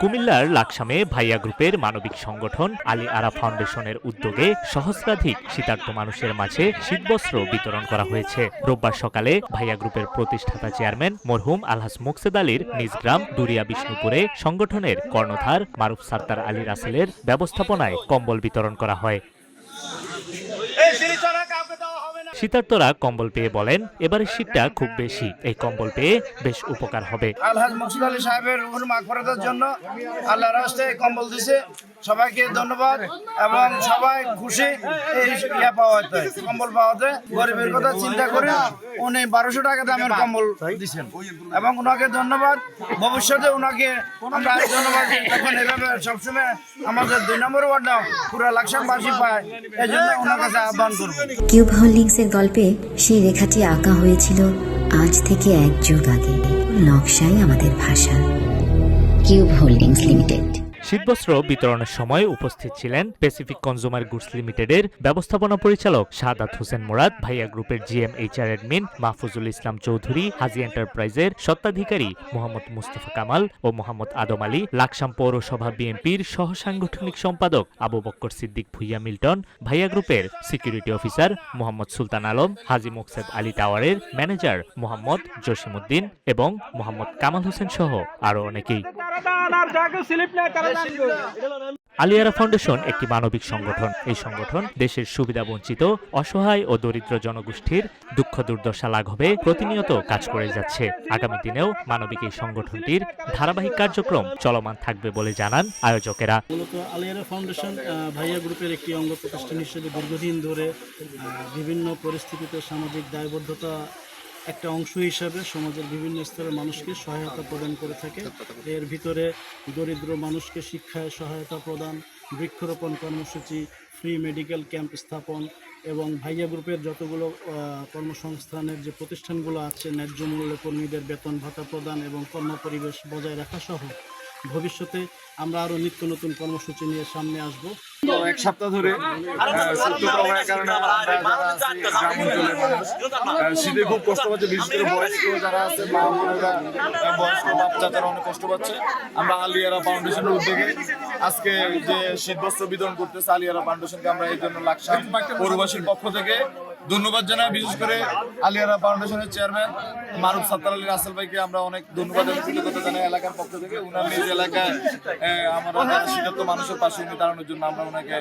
কুমিল্লার লাকসামে ভাইয়া গ্রুপের মানবিক সংগঠন আলী আরা ফাউন্ডেশনের উদ্যোগে সহস্রাধিক শীতার্ত মানুষের মাঝে শীতবস্ত্র বিতরণ করা হয়েছে। রোববার সকালে ভাইয়া গ্রুপের প্রতিষ্ঠাতা চেয়ারম্যান মরহুম আলহাজ মোকসেদ আলীর নিজ গ্রাম দুরিয়া বিষ্ণুপুরে সংগঠনের কর্ণধার মারুফ সাত্তার আলী রাসেলের ব্যবস্থাপনায় কম্বল বিতরণ করা হয়। শীতার্তরা কম্বল পেয়ে বলেন, এবারের শীতটা খুব বেশি, এই কম্বল পেয়ে বেশ উপকার হবে। আলহাজ মোকসেদ আলী সাহেবের রুহুর মাগফিরাতের জন্য আল্লাহর রাস্তে কম্বল দিছে, সবাইকে ধন্যবাদ এবং সবাই খুশি এই পাওয়াতে, কম্বল পাওয়াতে। গরিবের কথা চিন্তা করে উনি 1200 টাকা দামের কম্বল দিচ্ছেন এবং ওনাকে ধন্যবাদ। ভবিষ্যতে ওনাকে আমরা ধন্যবাদ যখন এভাবে সবসময় আমাদের 2 নম্বর ওয়ার্ডটা পুরো লাকসামবাসী পায়, এই জন্য ওনার কাছে আহ্বান করব। কিউব হোল্ডিংসের গল্পে সেই রেখাটি আঁকা হয়েছিল আজ থেকে 1 যুগ আগে। নকশাই আমাদের ভাষা। Cube holdings limited. শীতবস্ত্র বিতরণের সময় উপস্থিত ছিলেন প্যাসিফিক কনজুমার গুডস লিমিটেডের ব্যবস্থাপনা পরিচালক শাহাদাত হোসেন মুরাদ, ভাইয়া গ্রুপের জিএমএইচআর অ্যাডমিন মাহফুজুল ইসলাম চৌধুরী, হাজি এন্টারপ্রাইজের স্বত্বাধিকারী মোহাম্মদ মুস্তফা কামাল ও মোহাম্মদ আদম আলী, লাকসাম পৌরসভা বিএনপির সহ সাংগঠনিক সম্পাদক আবু বক্কর সিদ্দিক ভুইয়া মিল্টন, ভাইয়া গ্রুপের সিকিউরিটি অফিসার মোহাম্মদ সুলতান আলম, হাজি মোকসেদ আলী টাওয়ারের ম্যানেজার মোহাম্মদ জসিমউদ্দিন এবং মোহাম্মদ কামাল হোসেন সহ আরো অনেকেই। আলী আরা ফাউন্ডেশন একটি মানবিক সংগঠন। এই সংগঠন দেশের সুবিধাবঞ্চিত, অসহায় ও দরিদ্র জনগোষ্ঠীর দুঃখ দুর্দশা লাঘবে প্রতিনিয়ত কাজ করে যাচ্ছে। আগামী দিনেও মানবিক এই সংগঠনটির ধারাবাহিক কার্যক্রম চলমান থাকবে বলে জানান আয়োজকেরা। মূলত আলী আরা ফাউন্ডেশন ভাইয়া গ্রুপের একটি অঙ্গ প্রতিষ্ঠান হিসেবে দীর্ঘদিন ধরে বিভিন্ন পরিস্থিতিতে সামাজিক দায়বদ্ধতা একটা অংশ হিসাবে সমাজের বিভিন্ন স্তরের মানুষকে সহায়তা প্রদান করে থাকে। এর ভিতরে দরিদ্র মানুষকে শিক্ষায় সহায়তা প্রদান, বৃক্ষরোপণ কর্মসূচি, ফ্রি মেডিকেল ক্যাম্প স্থাপন এবং ভাইয়া গ্রুপের যতগুলো কর্মসংস্থানের যে প্রতিষ্ঠানগুলো আছে, ন্যায্য মূল্যে কর্মীদের বেতন ভাতা প্রদান এবং কর্মপরিবেশ বজায় রাখা সহ ভবিষ্যতে আমরা আরও নিত্য নতুন কর্মসূচি নিয়ে সামনে আসবো। তো 1 সপ্তাহ ধরে শীতের কারণে শীতে খুব কষ্ট পাচ্ছে, বিশেষ করে বয়স্ক যারা আছে, মা বোনেরা, বয়স্ক বাচ্চারা অনেক কষ্ট পাচ্ছে। আমরা আলী আরা ফাউন্ডেশনের উদ্যোগে আজকে যে শীতবস্ত্র বিতরণ করতেছে আলী আরা ফাউন্ডেশনকে আমরা এই জন্য লাকসাম পৌরবাসীর পক্ষ থেকে ধন্যবাদ জানাই। বিশেষ করে আলী আরা ফাউন্ডেশনের চেয়ারম্যান মারুফ সাত্তার আলী রাসেল ভাইকে আমরা অনেক ধন্যবাদ এবং কৃতজ্ঞতা জানাই এলাকার পক্ষ থেকে। উনার নিজ এলাকায় আমরা শীতার্ত মানুষের পাশে উনি দাঁড়ানোর জন্য আমরা ওনাকে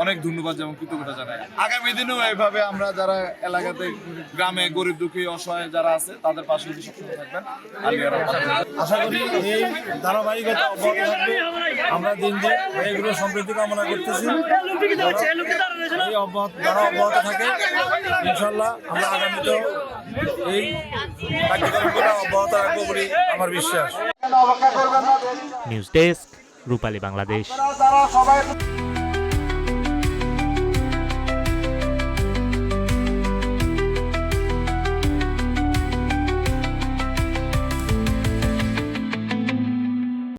অনেক ধন্যবাদ এবং কৃতজ্ঞতা জানাই। আগামী দিনেও এইভাবে আমরা যারা এলাকাতে গ্রামে গরিব দুঃখী অসহায় যারা আছে তাদের পাশে উনি সবসময় থাকবেন। আলী আরা আশা করি এই ধারাবাহিকতা অব্যাহত থাকবে। আমরা দিন দিন এইগুলো সমৃদ্ধি কামনা করতেছি, এই অব্যাহত থাকে। ইনশাল্লাহ আমরা আগামীতেও এই কার্যক্রমগুলো অব্যাহত রাখবো বলে আমার বিশ্বাস। নিউজ ডেস্ক, রূপালী বাংলাদেশ।